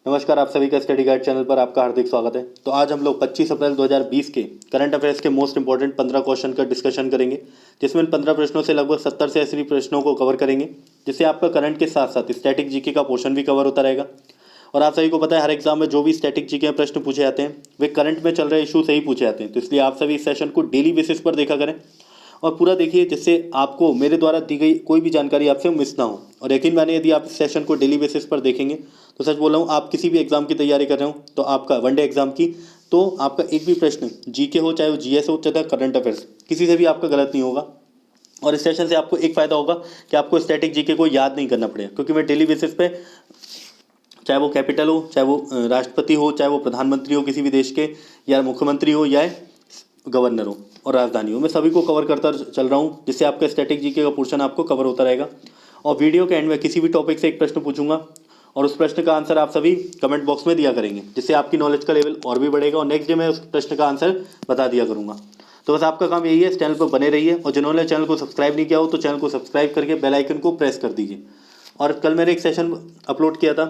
नमस्कार, आप सभी का स्टडी गाइड चैनल पर आपका हार्दिक स्वागत है। तो आज हम लोग 25 अप्रैल 2020 के करंट अफेयर्स के मोस्ट इंपॉर्टेंट 15 क्वेश्चन का डिस्कशन करेंगे, जिसमें इन 15 प्रश्नों से लगभग 70 से 80 प्रश्नों को कवर करेंगे, जिससे आपका करंट के साथ साथ स्टैटिक जीके का पोर्शन भी कवर होता रहेगा। और आप सभी को पता है, हर एग्जाम में जो भी स्टैटिक जीके में प्रश्न पूछे जाते हैं वे करंट में चल रहे इशू से ही पूछे जाते हैं। तो इसलिए आप सभी इस सेशन को डेली बेसिस पर देखा करें और पूरा देखिए, जिससे आपको मेरे द्वारा दी गई कोई भी जानकारी आपसे मिस ना हो। और यकीन मानिए, यदि आप इस सेशन को डेली बेसिस पर देखेंगे तो सच बोल रहा हूँ, आप किसी भी एग्जाम की तैयारी कर रहे हो तो आपका वनडे एग्जाम की, तो आपका एक भी प्रश्न जीके हो, चाहे वो जीएस हो, चाहे करंट अफेयर्स, किसी से भी आपका गलत नहीं होगा। और इस सेशन से आपको एक फ़ायदा होगा कि आपको स्टैटिक जीके को याद नहीं करना पड़ेगा, क्योंकि मैं डेली बेसिस पे, चाहे वो कैपिटल हो, चाहे वो राष्ट्रपति हो, चाहे वो प्रधानमंत्री हो किसी भी देश के, या मुख्यमंत्री हो, या गवर्नर हो और राजधानी हो, मैं सभी को कवर करता चल रहा हूँ, जिससे आपका स्टैटिक जीके का पोर्शन आपको कवर होता रहेगा। और वीडियो के एंड में किसी भी टॉपिक से एक प्रश्न पूछूंगा और उस प्रश्न का आंसर आप सभी कमेंट बॉक्स में दिया करेंगे, जिससे आपकी नॉलेज का लेवल और भी बढ़ेगा और नेक्स्ट डे मैं उस प्रश्न का आंसर बता दिया करूँगा। तो बस आपका काम यही है, इस चैनल पर बने रहिए और जिन्होंने चैनल को सब्सक्राइब नहीं किया हो तो चैनल को सब्सक्राइब करके बेल आइकन को प्रेस कर दीजिए। और कल मैंने एक सेशन अपलोड किया था,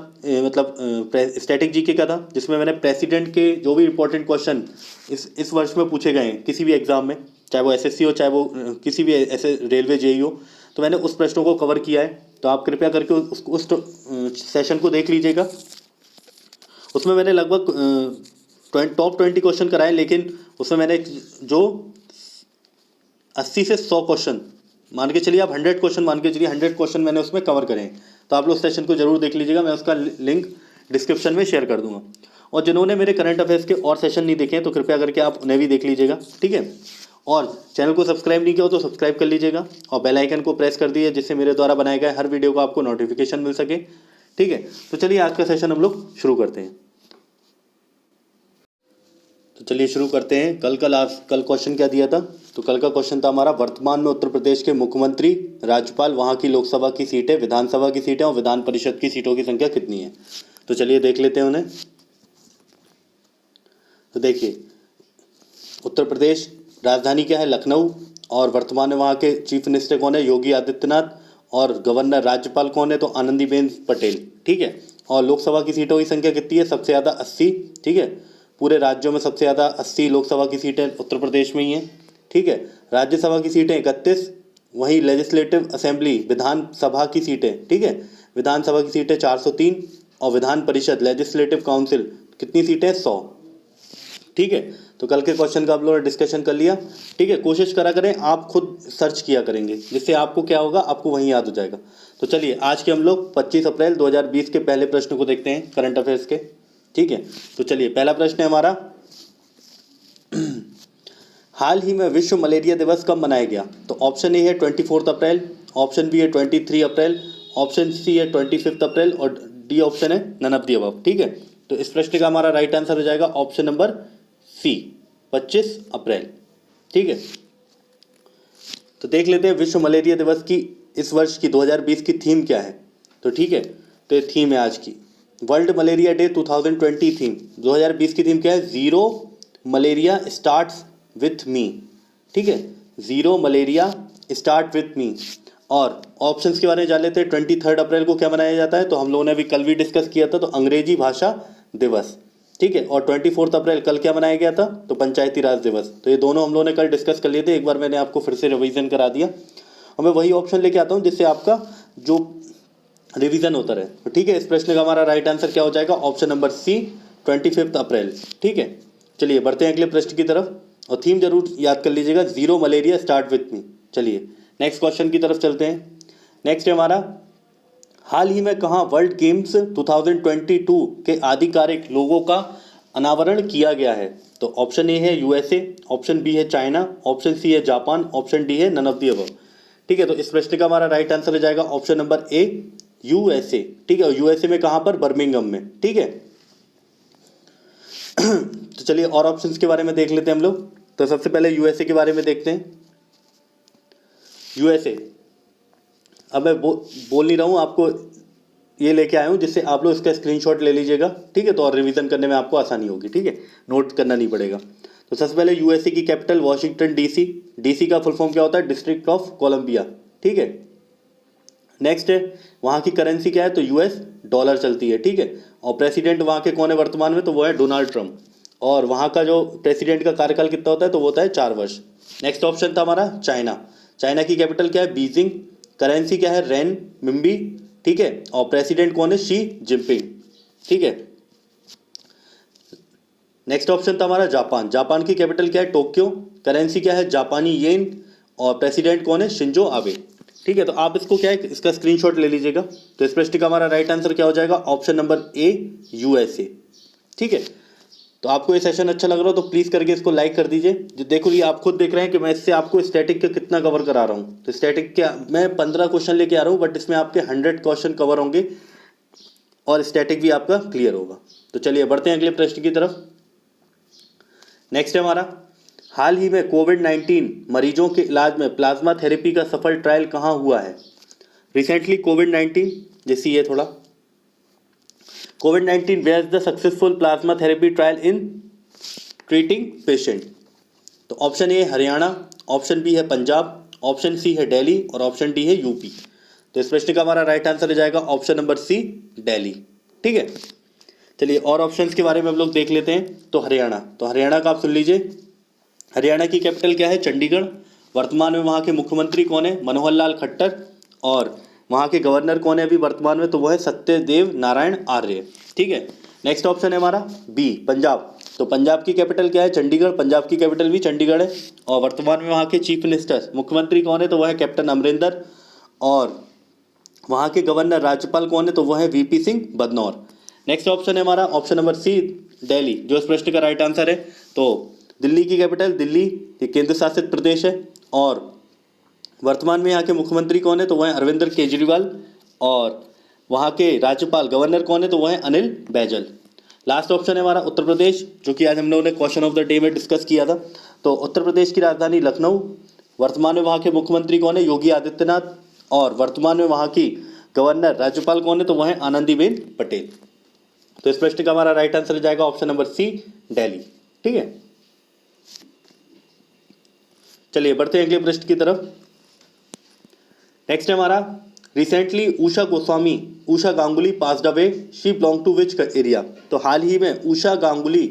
स्टैटिक जीके का था, जिसमें मैंने प्रेसिडेंट के जो भी इंपॉर्टेंट क्वेश्चन इस वर्ष में पूछे गए हैं किसी भी एग्जाम में, चाहे वो एसएससी हो, चाहे वो किसी भी ऐसे रेलवे जेई हो, तो मैंने उस प्रश्नों को कवर किया है। तो आप कृपया करके उस सेशन को देख लीजिएगा। उसमें मैंने लगभग टॉप 20 क्वेश्चन कराए, लेकिन उसमें मैंने जो 80 से 100 क्वेश्चन मान के चलिए, आप 100 क्वेश्चन मान के चलिए, 100 क्वेश्चन मैंने उसमें कवर करे हैं। तो आप लोग सेशन को जरूर देख लीजिएगा, मैं उसका लिंक डिस्क्रिप्शन में शेयर कर दूंगा। और जिन्होंने मेरे करंट अफेयर्स के और सेशन नहीं देखे हैं तो कृपया करके आप उन्हें भी देख लीजिएगा, ठीक है। और चैनल को सब्सक्राइब नहीं किया हो तो सब्सक्राइब कर लीजिएगा और बेल आइकन को प्रेस कर दीजिए, जिससे मेरे द्वारा बनाए गए हर वीडियो को आपको नोटिफिकेशन मिल सके, ठीक है। तो चलिए आज का सेशन हम लोग शुरू करते हैं। तो चलिए शुरू करते हैं। कल क्वेश्चन क्या दिया था? तो कल का क्वेश्चन था हमारा, वर्तमान में उत्तर प्रदेश के मुख्यमंत्री, राज्यपाल, वहाँ की लोकसभा की सीटें, विधानसभा की सीटें और विधान परिषद की सीटों की संख्या कितनी है? तो चलिए देख लेते हैं उन्हें। तो देखिए, उत्तर प्रदेश राजधानी क्या है? लखनऊ। और वर्तमान में वहाँ के चीफ मिनिस्टर कौन है? योगी आदित्यनाथ। और गवर्नर राज्यपाल कौन है? तो आनंदीबेन पटेल, ठीक है। और लोकसभा की सीटों की संख्या कितनी है? सबसे ज़्यादा 80, ठीक है। पूरे राज्यों में सबसे ज़्यादा 80 लोकसभा की सीटें उत्तर प्रदेश में ही हैं, ठीक है। राज्यसभा की सीटें 31, वहीं लेजिस्लेटिव असेंबली विधानसभा की सीटें, ठीक है, विधानसभा की सीटें 403 और विधान परिषद लेजिस्लेटिव काउंसिल कितनी सीटें? 100, ठीक है। तो कल के क्वेश्चन का आप लोगों ने डिस्कशन कर लिया, ठीक है। कोशिश करा करें, आप खुद सर्च किया करेंगे, जिससे आपको क्या होगा, आपको वहीं याद हो जाएगा। तो चलिए आज के हम लोग 25 अप्रैल 2020 के पहले प्रश्न को देखते हैं, करंट अफेयर्स के, ठीक है। तो चलिए पहला प्रश्न है हमारा, हाल ही में विश्व मलेरिया दिवस कब मनाया गया? तो ऑप्शन ए है 24 अप्रैल, ऑप्शन बी है 23 अप्रैल, ऑप्शन सी है 25 अप्रैल और डी ऑप्शन है नन ऑफ द अबव, ठीक है। तो इस प्रश्न का हमारा राइट आंसर हो जाएगा ऑप्शन नंबर सी, 25 अप्रैल, ठीक है। तो देख लेते हैं विश्व मलेरिया दिवस की इस वर्ष की 2020 की थीम क्या है। तो ठीक है, तो ये थीम है आज की, वर्ल्ड मलेरिया डे 2020 थीम। 2020 की थीम क्या है? Zero malaria starts with me, ठीक है, zero malaria start with me. और ऑप्शंस के बारे में जान लेते हैं। 23 अप्रैल को क्या मनाया जाता है? तो हम लोगों ने अभी कल भी डिस्कस किया था, तो अंग्रेजी भाषा दिवस, ठीक है। और 24 अप्रैल कल क्या मनाया गया था? तो पंचायती राज दिवस। तो ये दोनों हम लोगों ने कल डिस्कस कर लिए थे, एक बार मैंने आपको फिर से रिवीजन करा दिया और मैं वही ऑप्शन लेके आता हूँ जिससे आपका जो रिवीजन होता रहे, तो ठीक है। इस प्रश्न का हमारा राइट आंसर क्या हो जाएगा? ऑप्शन नंबर सी, 25 अप्रैल, ठीक है। चलिए बढ़ते हैं अगले प्रश्न की तरफ और थीम जरूर याद कर लीजिएगा, zero malaria start with me. चलिए नेक्स्ट क्वेश्चन की तरफ चलते हैं। नेक्स्ट है हमारा, हाल ही में कहाँ वर्ल्ड गेम्स 2022 के आधिकारिक लोगों का अनावरण किया गया है? तो ऑप्शन ए है यूएसए, ऑप्शन बी है चाइना, ऑप्शन सी है जापान, ऑप्शन डी है नन ऑफ द अबव, ठीक है। तो इस प्रश्न का हमारा राइट आंसर हो जाएगा ऑप्शन नंबर ए, यूएसए, ठीक है। यूएसए में कहाँ पर? बर्मिंघम में, ठीक है। तो चलिए और ऑप्शंस के बारे में देख लेते हैं हम लोग। तो सबसे पहले यूएसए के बारे में देखते हैं। यूएसए, अब मैं बोल नहीं रहा हूँ, आपको ये लेके आया हूँ जिससे आप लोग इसका स्क्रीनशॉट ले लीजिएगा, ठीक है। तो और रिवीजन करने में आपको आसानी होगी, ठीक है, नोट करना नहीं पड़ेगा। तो सबसे पहले यूएसए की कैपिटल वॉशिंगटन डीसी, डीसी का फुल फॉर्म क्या होता है? डिस्ट्रिक्ट ऑफ कोलंबिया, ठीक है। नेक्स्ट है वहाँ की करेंसी क्या है, तो यूएस डॉलर चलती है, ठीक है। और प्रेसिडेंट वहाँ के कौन है वर्तमान में, तो वो है डोनाल्ड ट्रंप। और वहाँ का जो प्रेसिडेंट का कार्यकाल कितना होता है, तो वो होता है 4 वर्ष। नेक्स्ट ऑप्शन था हमारा चाइना। चाइना की कैपिटल क्या है, बीजिंग। करेंसी क्या है, रेन मिम्बी, ठीक है। और प्रेसिडेंट कौन है, शी जिनपिंग, ठीक है। नेक्स्ट ऑप्शन था हमारा जापान। जापान की कैपिटल क्या है, टोक्यो। करेंसी क्या है, जापानी येन। और प्रेसिडेंट कौन है, शिंजो आबे, ठीक है। तो आप इसको क्या है, इसका स्क्रीनशॉट ले लीजिएगा। तो इस प्रश्न का हमारा राइट आंसर क्या हो जाएगा, ऑप्शन नंबर ए, यूएसए, ठीक है। तो आपको ये सेशन अच्छा लग रहा हो तो प्लीज़ करके इसको लाइक कर दीजिए। जो देखो ये आप खुद देख रहे हैं कि मैं इससे आपको स्टैटिक का कितना कवर करा रहा हूँ। तो स्टैटिक के मैं 15 क्वेश्चन लेके आ रहा हूँ, बट इसमें आपके 100 क्वेश्चन कवर होंगे और स्टैटिक भी आपका क्लियर होगा। तो चलिए बढ़ते हैं अगले प्रश्न की तरफ। नेक्स्ट है हमारा, हाल ही में कोविड-19 मरीजों के इलाज में प्लाज्मा थेरेपी का सफल ट्रायल कहाँ हुआ है। रिसेंटली कोविड-19, जैसे ये थोड़ा कोविड-19 where the successful plasma therapy trial in treating patient. तो option A Haryana, option B है पंजाब, ऑप्शन सी है दिल्ली और ऑप्शन डी है यूपी। तो इस प्रश्न का हमारा राइट आंसर हो जाएगा ऑप्शन नंबर सी, दिल्ली, ठीक है। चलिए और ऑप्शंस के बारे में हम लोग देख लेते हैं। तो हरियाणा, तो हरियाणा का आप सुन लीजिए। हरियाणा की कैपिटल क्या है, चंडीगढ़। वर्तमान में वहाँ के मुख्यमंत्री कौन है, मनोहर लाल खट्टर। और वहाँ के गवर्नर कौन है अभी वर्तमान में, तो वो है सत्यदेव नारायण आर्य, ठीक है। नेक्स्ट ऑप्शन है हमारा बी, पंजाब। तो पंजाब की कैपिटल क्या है, चंडीगढ़। पंजाब की कैपिटल भी चंडीगढ़ है। और वर्तमान में वहाँ के चीफ मिनिस्टर मुख्यमंत्री कौन है, तो वह है कैप्टन अमरिंदर। और वहाँ के गवर्नर राज्यपाल कौन है, तो वह है VP Singh Badnore. Next option है हमारा ऑप्शन नंबर सी, दिल्ली, जो इस प्रश्न का राइट आंसर है। तो दिल्ली की कैपिटल दिल्ली, ये केंद्र शासित प्रदेश है। और वर्तमान में यहाँ के मुख्यमंत्री कौन है, तो वह है अरविंद केजरीवाल। और वहाँ के राज्यपाल गवर्नर कौन है, तो वह है अनिल बैजल। लास्ट ऑप्शन है हमारा उत्तर प्रदेश, जो कि आज हम लोगों ने क्वेश्चन ऑफ द डे में डिस्कस किया था। तो उत्तर प्रदेश की राजधानी लखनऊ। वर्तमान में वहाँ के मुख्यमंत्री कौन है, योगी आदित्यनाथ। और वर्तमान में वहाँ की गवर्नर राज्यपाल कौन है, तो वह है आनंदीबेन पटेल। तो इस प्रश्न का हमारा राइट आंसर हो जाएगा ऑप्शन नंबर सी, दिल्ली, ठीक है। चलिए बढ़ते हैं अगले प्रश्न की तरफ। नेक्स्ट है हमारा, recently Usha Ganguly passed away, she belong to which area. तो हाल ही में उषा गांगुली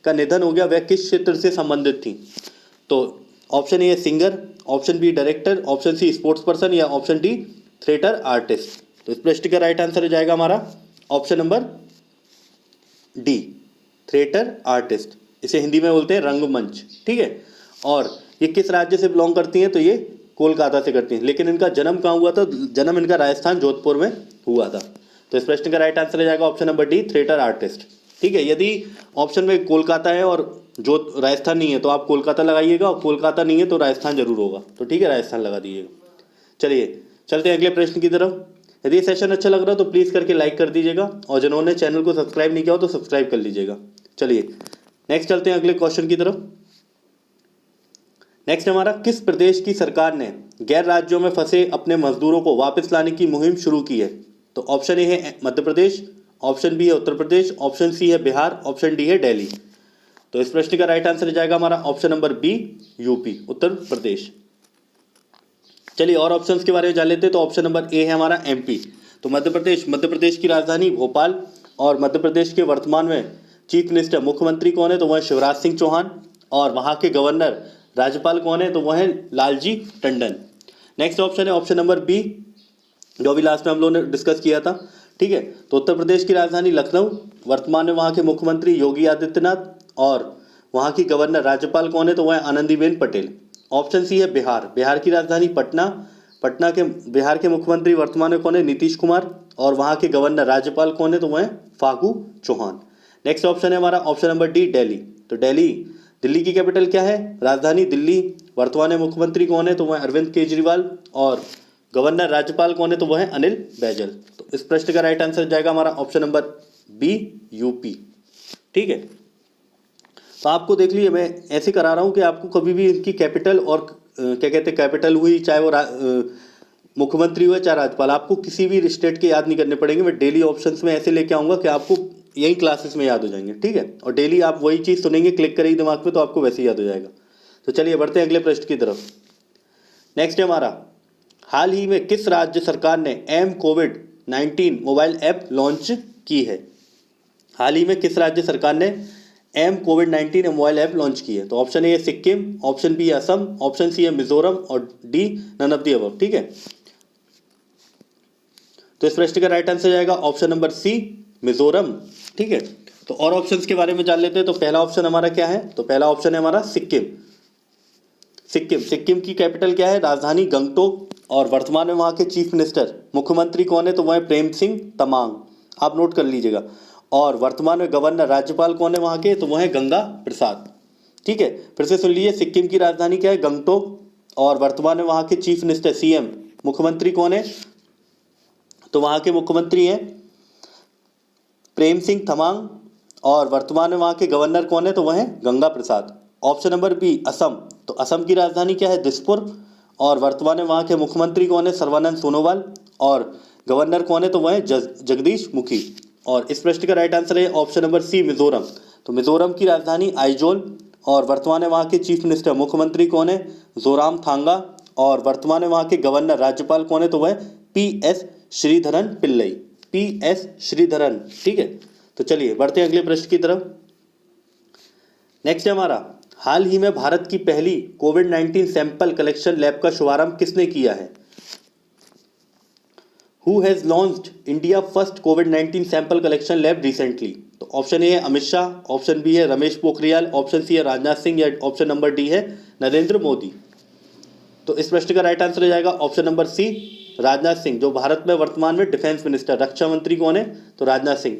का निधन हो गया, वह किस क्षेत्र से संबंधित थी। तो ऑप्शन ए है singer, option B director, option C sports person या ऑप्शन डी थिएटर आर्टिस्ट। तो इस प्रश्न का राइट आंसर हो जाएगा हमारा option number D, theatre artist. इसे हिंदी में बोलते हैं रंगमंच, ठीक है। और ये किस राज्य से बिलोंग करती हैं, तो ये कोलकाता से करती हैं। लेकिन इनका जन्म कहाँ हुआ था, जन्म इनका राजस्थान जोधपुर में हुआ था। तो इस प्रश्न का राइट आंसर हो जाएगा option number D, theatre artist, ठीक है। यदि ऑप्शन में कोलकाता है और जो राजस्थान नहीं है तो आप कोलकाता लगाइएगा, और कोलकाता नहीं है तो राजस्थान जरूर होगा। तो ठीक है, राजस्थान लगा दीजिएगा। चलिए चलते हैं अगले प्रश्न की तरफ। यदि ये सेशन अच्छा लग रहा हो तो प्लीज़ करके लाइक कर दीजिएगा, और जिन्होंने चैनल को सब्सक्राइब नहीं किया हो तो सब्सक्राइब कर लीजिएगा। चलिए नेक्स्ट चलते हैं अगले क्वेश्चन की तरफ। नेक्स्ट हमारा, किस प्रदेश की सरकार ने गैर राज्यों में फंसे अपने मजदूरों को वापस लाने की मुहिम शुरू की है। तो ऑप्शन ए है मध्य प्रदेश, ऑप्शन बी है उत्तर प्रदेश, ऑप्शन सी है बिहार, ऑप्शन डी है दिल्ली। तो इस प्रश्न का राइट आंसर हो जाएगा हमारा option number B, UP, Uttar Pradesh. चलिए और ऑप्शंस के बारे में जान लेते हैं। तो ऑप्शन नंबर ए है हमारा एमपी। तो मध्य प्रदेश की राजधानी भोपाल। और मध्य प्रदेश के वर्तमान में चीफ मिनिस्टर मुख्यमंत्री कौन है, तो वह है शिवराज सिंह चौहान। और वहाँ के गवर्नर राज्यपाल कौन है, तो वह है लालजी टंडन। नेक्स्ट ऑप्शन है ऑप्शन नंबर बी, जो अभी लास्ट में हम लोगों ने डिस्कस किया था, ठीक है। तो उत्तर प्रदेश की राजधानी लखनऊ। वर्तमान में वहाँ के मुख्यमंत्री योगी आदित्यनाथ। और वहाँ की गवर्नर राज्यपाल कौन है, तो वह है आनंदीबेन पटेल। ऑप्शन सी है बिहार की राजधानी पटना। बिहार के मुख्यमंत्री वर्तमान में कौन है, नीतीश कुमार। और वहाँ के गवर्नर राज्यपाल कौन है, तो वह है फागू चौहान। नेक्स्ट ऑप्शन है हमारा ऑप्शन नंबर डी, दिल्ली। तो दिल्ली की कैपिटल क्या है, राजधानी दिल्ली। वर्तमान में मुख्यमंत्री कौन है, तो वह है अरविंद केजरीवाल। और गवर्नर राज्यपाल कौन है, तो वह है अनिल बैजल। तो इस प्रश्न का राइट आंसर जाएगा हमारा ऑप्शन नंबर बी, यूपी, ठीक है। तो आपको देख लीजिए, मैं ऐसे करा रहा हूँ कि आपको कभी भी इनकी कैपिटल और क्या कहते हैं कैपिटल हुई, चाहे वो मुख्यमंत्री हुआ चाहे राज्यपाल, आपको किसी भी स्टेट के याद नहीं करने पड़ेंगे। मैं डेली ऑप्शंस में ऐसे लेके आऊँगा कि आपको यही क्लासेस में याद हो जाएंगे, ठीक है। और डेली आप वही चीज़ सुनेंगे, क्लिक करेंगे दिमाग में, तो आपको वैसे ही याद हो जाएगा। तो चलिए बढ़ते हैं अगले प्रश्न की तरफ। नेक्स्ट है हमारा, हाल ही में किस राज्य सरकार ने एम कोविड-19 मोबाइल ऐप लॉन्च की है? हाल ही में किस राज्य सरकार ने एम कोविड-19 मोबाइल ऐप लॉन्च की है? तो ऑप्शन ए है सिक्किम, ऑप्शन बी है असम, ऑप्शन सी है मिजोरम और D none of the above. ठीक है, तो इस प्रश्न का राइट आंसर जाएगा ऑप्शन नंबर सी मिजोरम। ठीक है, तो और ऑप्शंस के बारे में जान लेते हैं। तो पहला ऑप्शन हमारा क्या है? तो पहला ऑप्शन है हमारा सिक्किम। सिक्किम की कैपिटल क्या है? राजधानी गंगटोक। और वर्तमान में वहाँ के चीफ मिनिस्टर मुख्यमंत्री कौन है? तो वह है प्रेम सिंह तमांग, आप नोट कर लीजिएगा। और वर्तमान में गवर्नर राज्यपाल कौन है वहाँ के? तो वह है गंगा प्रसाद। ठीक है, फिर से सुन लीजिए, सिक्किम की राजधानी क्या है? गंगटोक। और वर्तमान में वहाँ के चीफ मिनिस्टर सीएम मुख्यमंत्री कौन है? तो वहाँ के मुख्यमंत्री हैं प्रेम सिंह तमांग। और वर्तमान में वहाँ के गवर्नर कौन है? तो वह है Ganga Prasad. Option number B Assam. तो असम की राजधानी क्या है? दिसपुर। और वर्तमान में वहाँ के मुख्यमंत्री कौन है? सर्बानंद सोनोवाल। और गवर्नर कौन है? तो वह है जगदीश मुखी। और इस प्रश्न का राइट आंसर है ऑप्शन नंबर सी मिजोरम। तो मिजोरम की राजधानी आइजोल। और वर्तमान में वहाँ के चीफ मिनिस्टर मुख्यमंत्री कौन है? जोरामथांगा। और वर्तमान में वहाँ के गवर्नर राज्यपाल कौन है? तो वह पी.एस. श्रीधरन पिल्लई। पी.एस. श्रीधरन। ठीक है, तो चलिए बढ़ते हैं अगले प्रश्न की तरफ। नेक्स्ट है हमारा, हाल ही में भारत की पहली कोविड-19 सैंपल कलेक्शन लैब का शुभारंभ किसने किया है? Who has launched India first COVID-19 sample collection lab recently? तो ऑप्शन ए है अमित शाह, ऑप्शन बी है रमेश पोखरियाल, ऑप्शन सी है राजनाथ सिंह या ऑप्शन नंबर डी है नरेंद्र मोदी। तो इस प्रश्न का राइट आंसर हो जाएगा option number C Rajnath Singh, जो भारत में वर्तमान में डिफेंस मिनिस्टर रक्षा मंत्री कौन है? तो राजनाथ सिंह।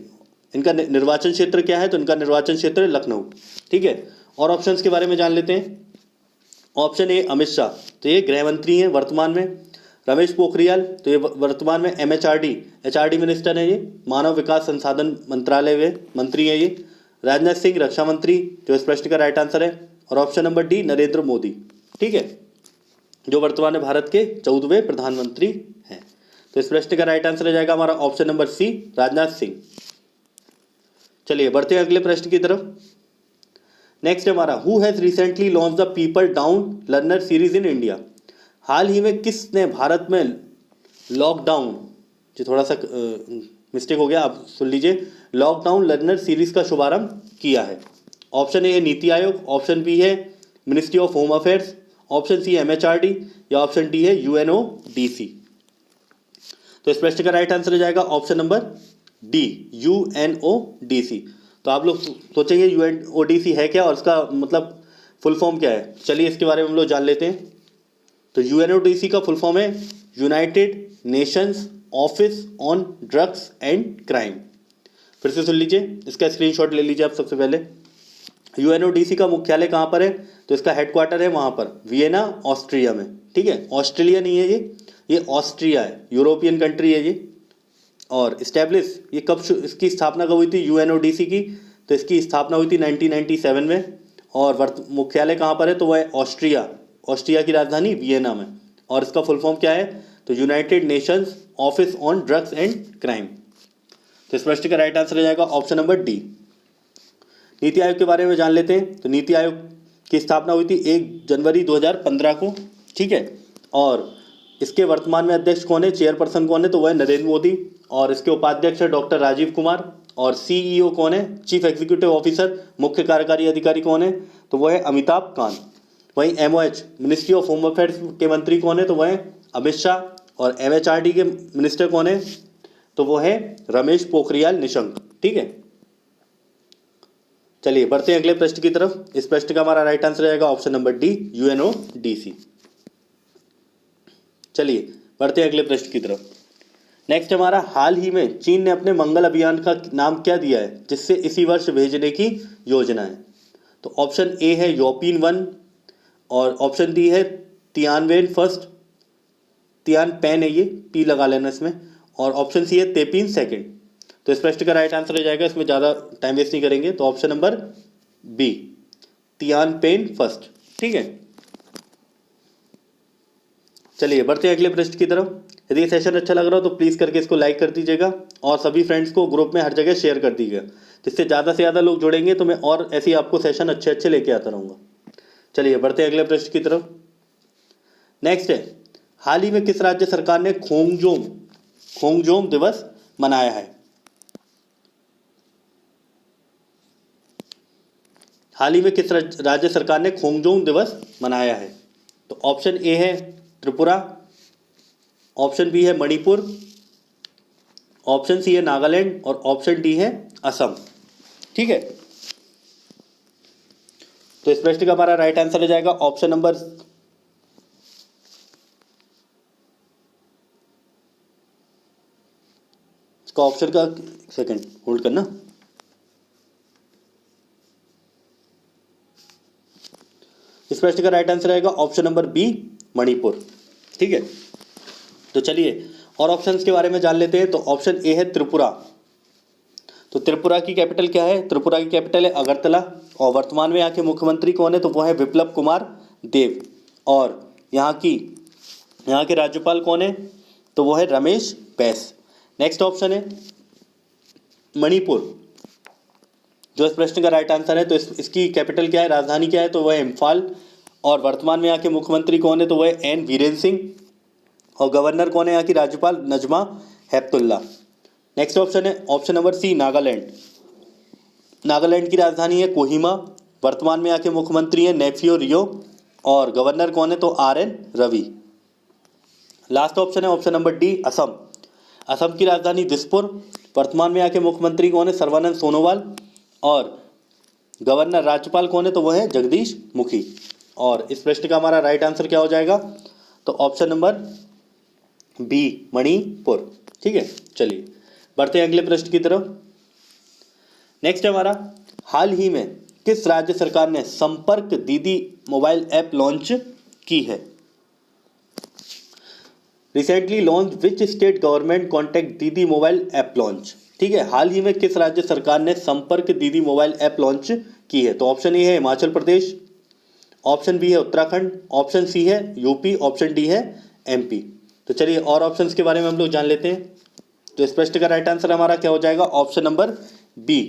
इनका निर्वाचन क्षेत्र क्या है? तो इनका निर्वाचन क्षेत्र है लखनऊ। ठीक है, और ऑप्शंस के बारे में जान लेते हैं। ऑप्शन ए अमित शाह, तो ये गृह मंत्री हैं वर्तमान में। रमेश पोखरियाल, तो ये वर्तमान में एचआरडी मिनिस्टर हैं, ये मानव विकास संसाधन मंत्रालय में मंत्री हैं ये। राजनाथ सिंह रक्षा मंत्री, जो इस प्रश्न का राइट आंसर है। और option number D Narendra Modi. ठीक है, जो वर्तमान में भारत के 14वें प्रधानमंत्री हैं। तो इस प्रश्न का राइट आंसर हो जाएगा हमारा option number C Rajnath Singh. चलिए बढ़ते हैं अगले प्रश्न की तरफ। नेक्स्ट हमारा, who has recently launched the people down learner series in India? हाल ही में किसने भारत में लॉकडाउन, जो थोड़ा सा मिस्टेक हो गया, आप सुन लीजिए, लॉकडाउन लर्नर सीरीज का शुभारंभ किया है? ऑप्शन ए है नीति आयोग, ऑप्शन बी है ministry of home affairs, option C है एमएचआरडी या ऑप्शन डी है यूएनओडीसी। तो इस प्रश्न का राइट आंसर हो जाएगा ऑप्शन नंबर डी यूएनओडीसी। तो आप लोग सोचेंगे यूएनओडीसी है क्या और उसका मतलब फुल फॉर्म क्या है? चलिए इसके बारे में हम लोग जान लेते हैं। तो यूएनओडीसी का फुल फॉर्म है United Nations office on drugs and crime. फिर से सुन लीजिए, इसका स्क्रीनशॉट ले लीजिए आप सबसे पहले। यूएनओडीसी का मुख्यालय कहाँ पर है? तो इसका हेडक्वार्टर है वहाँ पर वियना ऑस्ट्रिया में। ठीक है, ऑस्ट्रेलिया नहीं है ये ऑस्ट्रिया है, यूरोपियन कंट्री है ये। और इस्टेब्लिश ये कब, इसकी स्थापना कब हुई थी यूएनओडीसी की? तो इसकी स्थापना हुई थी 1997 में। और मुख्यालय कहाँ पर है? तो वह है ऑस्ट्रिया की राजधानी वियना में। और इसका फुल फॉर्म क्या है? तो United Nations office on drugs and crime. तो इस प्रश्न का राइट आंसर हो जाएगा option number D. NITI Aayog के बारे में जान लेते हैं। तो नीति आयोग की स्थापना हुई थी 1 जनवरी 2015 को। ठीक है, और इसके वर्तमान में अध्यक्ष कौन है, चेयरपर्सन कौन है? तो वह है नरेंद्र मोदी। और इसके उपाध्यक्ष है डॉक्टर राजीव कुमार। और सीईओ कौन है, चीफ एग्जीक्यूटिव ऑफिसर, मुख्य कार्यकारी अधिकारी कौन है? तो वह है अमिताभ कांत। वहीं MOH ministry of home affairs के मंत्री कौन है? तो वह है अमित शाह। और एमएचआरडी के मिनिस्टर कौन है? तो वो है रमेश पोखरियाल निशंक। ठीक है, चलिए बढ़ते हैं अगले प्रश्न की तरफ। इस प्रश्न का हमारा राइट आंसर रहेगा ऑप्शन नंबर डी यूएनओडीसी। चलिए बढ़ते हैं अगले प्रश्न की तरफ। नेक्स्ट हमारा, हाल ही में चीन ने अपने मंगल अभियान का नाम क्या दिया है जिससे इसी वर्ष भेजने की योजना है? तो ऑप्शन ए है योपिन-1 और ऑप्शन डी है तियानवेन-1, तियानपेन है ये, पी लगा लेना इसमें। और ऑप्शन सी है तेपिन-2। तो इस प्रश्न का राइट आंसर हो जाएगा, इसमें ज़्यादा टाइम वेस्ट नहीं करेंगे, तो ऑप्शन नंबर बी तियानपेन-1। ठीक है, चलिए बढ़ते हैं अगले प्रश्न की तरफ। यदि ये सेशन अच्छा लग रहा हो तो प्लीज़ करके इसको लाइक कर दीजिएगा और सभी फ्रेंड्स को ग्रुप में हर जगह शेयर कर दीजिएगा, जिससे ज़्यादा से ज़्यादा लोग जुड़ेंगे तो मैं और ऐसे आपको सेशन अच्छे अच्छे लेके आता रहूँगा। चलिए बढ़ते हैं अगले प्रश्न की तरफ। नेक्स्ट है, हाल ही में किस राज्य सरकार ने खोंगजोम दिवस मनाया है? हाल ही में किस राज्य सरकार ने खोंगजोम दिवस मनाया है? तो ऑप्शन ए है त्रिपुरा, ऑप्शन बी है मणिपुर, ऑप्शन सी है नागालैंड और ऑप्शन डी है असम। ठीक है, तो इस प्रश्न का हमारा राइट आंसर हो जाएगा ऑप्शन नंबर इसका ऑप्शन का सेकंड होल्ड करना। इस प्रश्न का राइट आंसर आएगा ऑप्शन नंबर बी मणिपुर। ठीक है, तो चलिए और ऑप्शंस के बारे में जान लेते हैं। तो ऑप्शन ए है त्रिपुरा। तो त्रिपुरा की कैपिटल क्या है? त्रिपुरा की कैपिटल है अगरतला और वर्तमान में यहाँ के मुख्यमंत्री कौन है? तो वो है विप्लव कुमार देव। और यहाँ के राज्यपाल कौन है? तो वो है रमेश बैस। नेक्स्ट ऑप्शन है मणिपुर, जो इस प्रश्न का राइट आंसर है। तो इसकी कैपिटल क्या है, राजधानी क्या है? तो वह है इम्फाल। और वर्तमान में यहाँ के मुख्यमंत्री कौन है? तो वह है एन वीरेंद्र सिंह। और गवर्नर कौन है यहाँ की? राज्यपाल नजमा हेपतुल्ला। नेक्स्ट ऑप्शन है option number C Nagaland. Nagaland की राजधानी है कोहिमा। वर्तमान में यहाँ के मुख्यमंत्री हैं नेफ्यू रियो और गवर्नर कौन है? तो RN रवि। लास्ट ऑप्शन है option number D Assam. Assam की राजधानी दिसपुर। वर्तमान में यहाँ के मुख्यमंत्री कौन है? सर्बानंद सोनोवाल। और गवर्नर राज्यपाल कौन है? तो वह है जगदीश मुखी। और इस प्रश्न का हमारा राइट आंसर क्या हो जाएगा? तो ऑप्शन नंबर बी मणिपुर। ठीक है, चलिए बढ़ते हैं अगले प्रश्न की तरफ। नेक्स्ट है हमारा, हाल ही में किस राज्य सरकार ने संपर्क दीदी मोबाइल ऐप लॉन्च की है? Recently launch which state government contact दीदी मोबाइल ऐप लॉन्च। ठीक है, हाल ही में किस राज्य सरकार ने संपर्क दीदी मोबाइल ऐप लॉन्च की है? तो ऑप्शन ए है हिमाचल प्रदेश, ऑप्शन बी है उत्तराखंड, ऑप्शन सी है यूपी, ऑप्शन डी है MP। तो चलिए और ऑप्शंस के बारे में हम लोग जान लेते हैं। तो इस प्रश्न का राइट आंसर हमारा क्या हो जाएगा? Option number B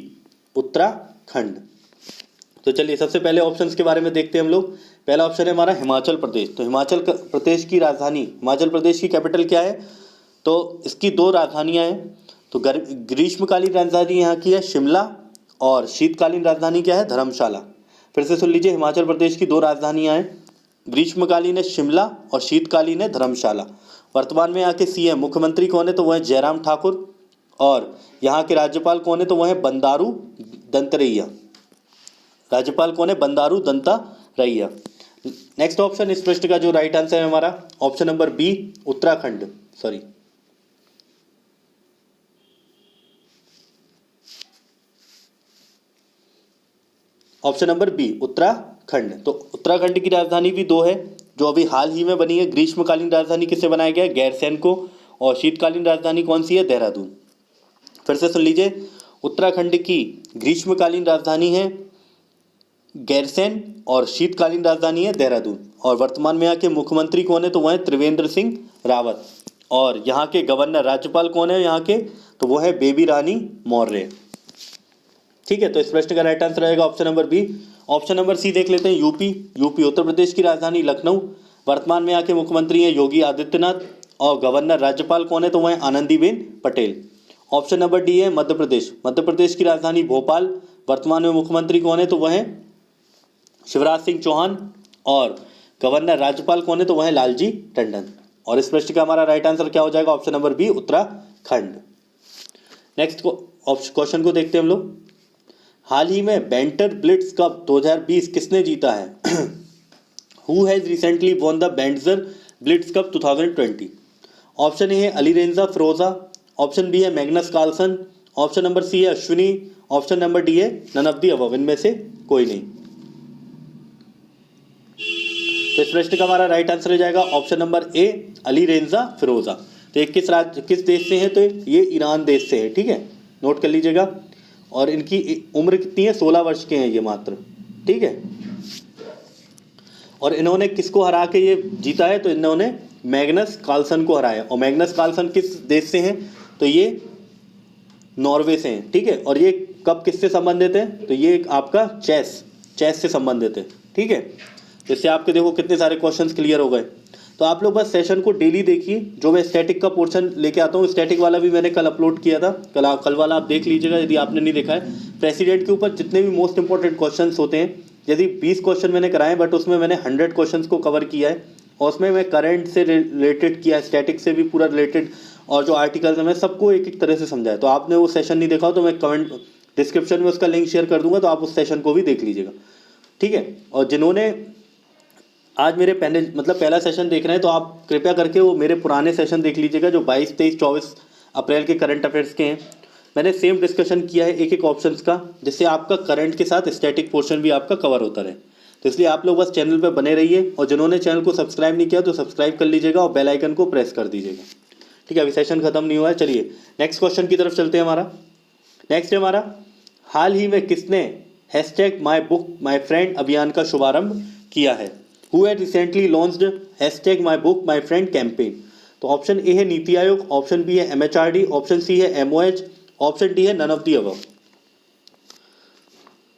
Uttarakhand. तो चलिए सबसे पहले ऑप्शंस के बारे में देखते हैं हम लोग। पहला ऑप्शन है हमारा हिमाचल प्रदेश। तो हिमाचल प्रदेश की राजधानी, हिमाचल प्रदेश की कैपिटल क्या है? तो इसकी दो राजधानियां हैं। तो ग्रीष्मकालीन राजधानी यहाँ की है शिमला और शीतकालीन राजधानी क्या है? धर्मशाला। फिर से सुन लीजिए, हिमाचल प्रदेश की दो राजधानियां हैं, ग्रीष्मकालीन है शिमला और शीतकालीन है धर्मशाला। वर्तमान में यहाँ के CM मुख्यमंत्री कौन है? तो वह है जयराम ठाकुर। और यहाँ के राज्यपाल कौन है? तो वह है बंदारू दंतरैया। राज्यपाल कौन है? बंदारू दंतारैया। नेक्स्ट ऑप्शन इस प्रश्न का जो राइट आंसर है हमारा option number B Uttarakhand. Sorry, option number B Uttarakhand. तो उत्तराखंड की राजधानी भी दो है जो अभी हाल ही में बनी है। ग्रीष्मकालीन राजधानी किससे बनाया गया है? गैरसैंण को। और शीतकालीन राजधानी कौन सी है? देहरादून। फिर से सुन लीजिए, उत्तराखंड की ग्रीष्मकालीन राजधानी है गैरसैंण और शीतकालीन राजधानी है देहरादून। और वर्तमान में यहाँ के मुख्यमंत्री कौन है? तो वह है त्रिवेंद्र सिंह रावत। और यहाँ के गवर्नर राज्यपाल कौन है यहाँ के? तो वो है बेबी रानी मौर्य। ठीक है, तो इस प्रश्न का राइट आंसर रहेगा option number B. Option number C देख लेते हैं, यूपी उत्तर प्रदेश की राजधानी लखनऊ। वर्तमान में यहाँ के मुख्यमंत्री हैं योगी आदित्यनाथ और गवर्नर राज्यपाल कौन है? तो वह है Anandiben Patel. Option number D है मध्य प्रदेश की राजधानी भोपाल। वर्तमान में मुख्यमंत्री कौन है? तो वह है शिवराज सिंह चौहान। और गवर्नर राज्यपाल कौन है? तो वह है लालजी टंडन। और इस प्रश्न का हमारा राइट आंसर क्या हो जाएगा? Option number B Uttarakhand. Next question को देखते हैं हम लोग। हाल ही में बेंटर ब्लिट्ज कप 2020 किसने जीता है? Who has recently won the Banter blitz cup 2020? Option A है अलीरेंजा फिरोजा, ऑप्शन बी है Magnus Carlsen, option number C है अश्विनी, ऑप्शन नंबर डी है नन ऑफ द अबव। इनमें से कोई नहीं। तो इस प्रश्न का हमारा राइट आंसर हो जाएगा ऑप्शन नंबर ए अलीरेंजा फिरोजा। तो ये किस देश से है? तो ये ईरान देश से है। ठीक है, नोट कर लीजिएगा। और इनकी उम्र कितनी है? 16 वर्ष के हैं ये मात्र। ठीक है, और इन्होंने किसको हरा के ये जीता है? तो इन्होंने मैग्नस कार्लसन को हराया। और मैग्नस कार्लसन किस देश से हैं? तो ये नॉर्वे से हैं। ठीक है, और ये कब किससे संबंधित है? तो ये आपका चेस से संबंधित है। ठीक है, इससे आपके देखो कितने सारे क्वेश्चंस क्लियर हो गए। तो आप लोग बस सेशन को डेली देखिए। जो मैं स्टैटिक का पोर्शन लेके आता हूँ, स्टैटिक वाला भी मैंने कल अपलोड किया था, कल वाला आप देख लीजिएगा यदि आपने नहीं देखा है। प्रेसिडेंट के ऊपर जितने भी मोस्ट इंपॉर्टेंट क्वेश्चन होते हैं, यदि 20 क्वेश्चन मैंने कराए, बट उसमें मैंने 100 क्वेश्चन को कवर किया है, और उसमें मैं करंट से रिलेटेड किया है, स्टैटिक से भी पूरा रिलेटेड, और जो आर्टिकल्स हैं मैं सबको एक एक तरह से समझाया। तो आपने वो सेशन नहीं देखा हो तो मैं कमेंट डिस्क्रिप्शन में उसका लिंक शेयर कर दूंगा, तो आप उस सेशन को भी देख लीजिएगा, ठीक है। और जिन्होंने आज मेरे पहला सेशन देख रहे हैं, तो आप कृपया करके वो मेरे पुराने सेशन देख लीजिएगा जो 22, 23, 24 अप्रैल के करंट अफेयर्स के हैं। मैंने सेम डिस्कशन किया है एक एक ऑप्शंस का, जिससे आपका करंट के साथ स्टैटिक पोर्शन भी आपका कवर होता रहे। तो इसलिए आप लोग बस चैनल पर बने रहिए, और जिन्होंने चैनल को सब्सक्राइब नहीं किया तो सब्सक्राइब कर लीजिएगा और बेल आइकन को प्रेस कर दीजिएगा, ठीक है। अभी सेशन खत्म नहीं हुआ है। चलिए नेक्स्ट क्वेश्चन की तरफ चलते हैं। हमारा नेक्स्ट है हमारा, हाल ही में किसने hashtag my book my friend अभियान का शुभारंभ किया है? Who had recently launched hashtag my book my friend campaign? तो ऑप्शन ए है नीति आयोग, ऑप्शन बी है MHRD, ऑप्शन सी है MOH, ऑप्शन डी है नन ऑफ दी अबव।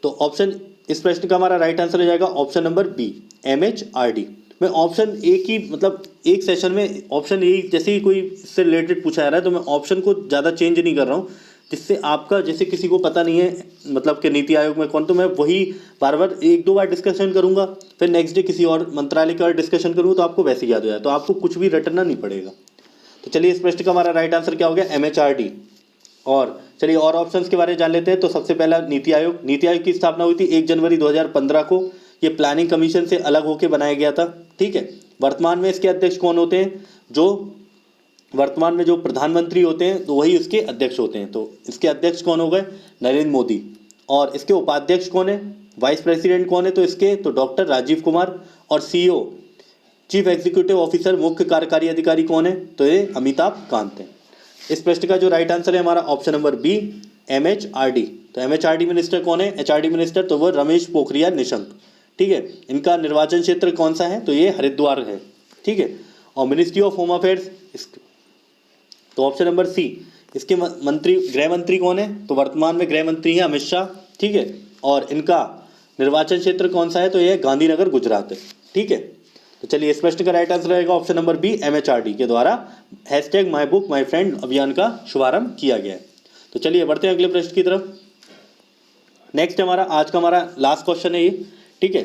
तो ऑप्शन, इस प्रश्न का हमारा राइट आंसर हो जाएगा ऑप्शन नंबर बी, MHRD। मैं ऑप्शन ए की मतलब एक सेशन में ऑप्शन ए जैसे ही कोई इससे रिलेटेड पूछा जा रहा है तो मैं ऑप्शन को ज़्यादा चेंज नहीं कर रहा हूँ, जिससे आपका जैसे किसी को पता नहीं है मतलब कि नीति आयोग में कौन, तो मैं वही बार बार 1-2 बार डिस्कशन करूँगा, फिर नेक्स्ट डे किसी और मंत्रालय का डिस्कशन करूँगा, तो आपको वैसे ही याद हो जाए, तो आपको कुछ भी रटना नहीं पड़ेगा। तो चलिए इस प्रश्न का हमारा राइट आंसर क्या हो गया? MHRD। और चलिए और ऑप्शंस के बारे में जान लेते हैं। तो सबसे पहला नीति आयोग। नीति आयोग की स्थापना हुई थी 1 जनवरी 2015 को। ये प्लानिंग कमीशन से अलग होकर बनाया गया था, ठीक है। वर्तमान में इसके अध्यक्ष कौन होते हैं? वर्तमान में जो प्रधानमंत्री होते हैं तो वही उसके अध्यक्ष होते हैं। तो इसके अध्यक्ष कौन हो गए? नरेंद्र मोदी। और इसके उपाध्यक्ष कौन है? वाइस प्रेसिडेंट कौन है? तो इसके तो डॉक्टर राजीव कुमार। और CEO चीफ एग्जीक्यूटिव ऑफिसर मुख्य कार्यकारी अधिकारी कौन है? तो ये अमिताभ कांत है। इस प्रश्न का जो राइट आंसर है हमारा ऑप्शन नंबर बी, MHRD। तो MHRD मिनिस्टर कौन है? HRD मिनिस्टर तो वो रमेश पोखरियाल निशंक, ठीक है। इनका निर्वाचन क्षेत्र कौन सा है? तो ये हरिद्वार है, ठीक है। और मिनिस्ट्री ऑफ होम अफेयर्स, तो ऑप्शन नंबर सी, इसके मंत्री गृह मंत्री कौन है? तो वर्तमान में गृह मंत्री हैं अमित शाह, ठीक है। और इनका निर्वाचन क्षेत्र कौन सा है? तो यह गांधीनगर गुजरात है, ठीक है। तो चलिए इस प्रश्न का राइट आंसर रहेगा ऑप्शन नंबर बी, MHRD के द्वारा hashtag my book my friend अभियान का शुभारंभ किया गया है। तो चलिए बढ़ते हैं अगले प्रश्न की तरफ। नेक्स्ट हमारा आज का हमारा लास्ट क्वेश्चन है ये, ठीक है।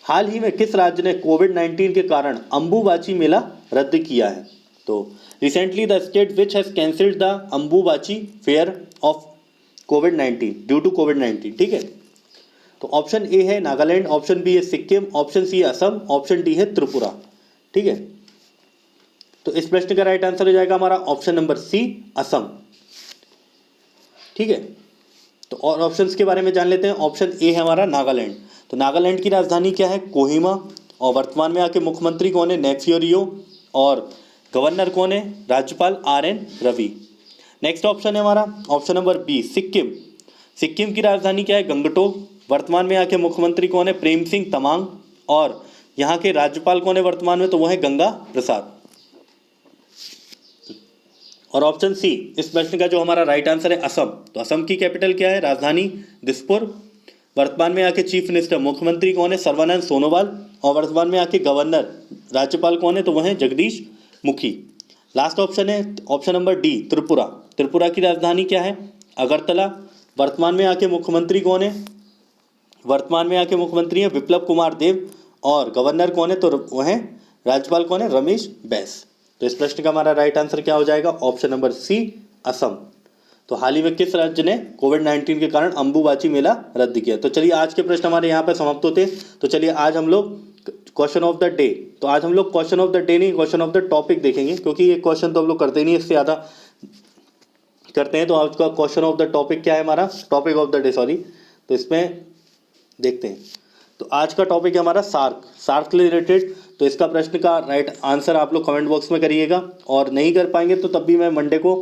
हाल ही में किस राज्य ने कोविड-19 के कारण अंबुबाची मेला रद्द किया है? तो recently the state which has cancelled the Ambubachi fair of कोविड-19 ड्यू टू कोविड-19, ठीक है। तो ऑप्शन ए है नागालैंड, ऑप्शन बी है सिक्किम, ऑप्शन सी है असम, ऑप्शन डी है त्रिपुरा, ठीक है। तो इस प्रश्न का राइट आंसर हो जाएगा हमारा ऑप्शन नंबर सी, असम, ठीक है। तो और ऑप्शंस के बारे में जान लेते हैं। ऑप्शन ए है हमारा नागालैंड। तो नागालैंड की राजधानी क्या है? कोहिमा। और वर्तमान में आके मुख्यमंत्री कौन है? नेफ्यू रियो। और गवर्नर कौन है? राज्यपाल RN रवि। नेक्स्ट ऑप्शन है हमारा option number B, Sikkim. Sikkim की राजधानी क्या है? गंगटोक। वर्तमान में यहाँ के मुख्यमंत्री कौन है? प्रेम सिंह तमांग। और यहाँ के राज्यपाल कौन है वर्तमान में? तो वो है गंगा प्रसाद। और ऑप्शन सी, इस प्रश्न का जो हमारा राइट आंसर है असम। तो असम की कैपिटल क्या है? राजधानी दिसपुर। वर्तमान में यहाँ के चीफ मिनिस्टर मुख्यमंत्री कौन है? सर्बानंद सोनोवाल। और वर्तमान में यहाँ के गवर्नर राज्यपाल कौन है? तो वह है जगदीश मुखी। लास्ट ऑप्शन है option number D, Tripura. Tripura की राजधानी क्या है? अगरतला। वर्तमान में यहाँ के मुख्यमंत्री कौन है? वर्तमान में यहाँ के मुख्यमंत्री हैं विप्लव कुमार देव। और गवर्नर कौन है? तो वह है राज्यपाल कौन है? रमेश बैस। तो इस प्रश्न का हमारा राइट आंसर क्या हो जाएगा? Option number C, Assam. तो हाल ही में किस राज्य ने कोविड-19 के कारण अंबुबाची मेला रद्द किया? तो चलिए आज के प्रश्न हमारे यहाँ पर समाप्त होते हैं। तो चलिए आज हम लोग क्वेश्चन ऑफ द डे, तो आज हम लोग क्वेश्चन ऑफ द डे नहीं, क्वेश्चन ऑफ द टॉपिक देखेंगे, क्योंकि ये क्वेश्चन तो हम लोग करते नहीं, इससे ज़्यादा करते हैं। तो आज का क्वेश्चन ऑफ द टॉपिक क्या है हमारा? Topic of the day, sorry. तो इसमें देखते हैं। तो आज का टॉपिक है हमारा सार्क रिलेटेड। तो इसका प्रश्न का राइट आंसर आप लोग कमेंट बॉक्स में करिएगा, और नहीं कर पाएंगे तो तब भी मैं मंडे को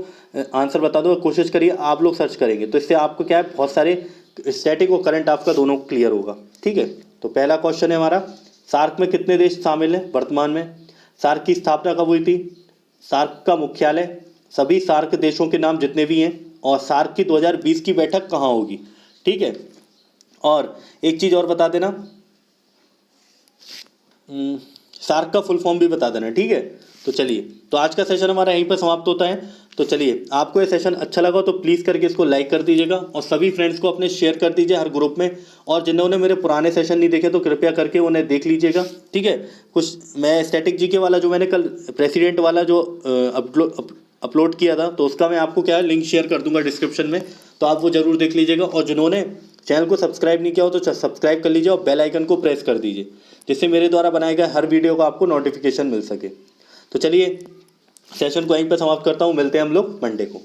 आंसर बता दूँगा। कोशिश करिए आप लोग सर्च करेंगे, तो इससे आपको क्या है, बहुत सारे स्टैटिक और करंट आपका दोनों क्लियर होगा, ठीक है। तो पहला क्वेश्चन है हमारा, सार्क में कितने देश शामिल हैं वर्तमान में? सार्क की स्थापना कब हुई थी? सार्क का मुख्यालय, सभी सार्क देशों के नाम जितने भी हैं, और सार्क की 2020 की बैठक कहाँ होगी, ठीक है। और एक चीज़ और बता देना, सार्क का फुल फॉर्म भी बता देना, ठीक है। तो चलिए, तो आज का सेशन हमारा यहीं पर समाप्त होता है। तो चलिए, आपको ये सेशन अच्छा लगा तो प्लीज़ करके इसको लाइक कर दीजिएगा और सभी फ्रेंड्स को अपने शेयर कर दीजिए हर ग्रुप में। और जिन्होंने मेरे पुराने सेशन नहीं देखे तो कृपया करके उन्हें देख लीजिएगा, ठीक है। कुछ मैं स्टैटिक जीके वाला जो मैंने कल प्रेसिडेंट वाला जो अपलोड किया था, तो उसका मैं आपको क्या है लिंक शेयर कर दूंगा डिस्क्रिप्शन में, तो आप वो ज़रूर देख लीजिएगा। और जिन्होंने चैनल को सब्सक्राइब नहीं किया हो तो सब्सक्राइब कर लीजिए और बेल आइकन को प्रेस कर दीजिए, जिससे मेरे द्वारा बनाए गए हर वीडियो का आपको नोटिफिकेशन मिल सके। तो चलिए, सेशन को यहीं पर समाप्त करता हूँ, मिलते हैं हम लोग मंडे को।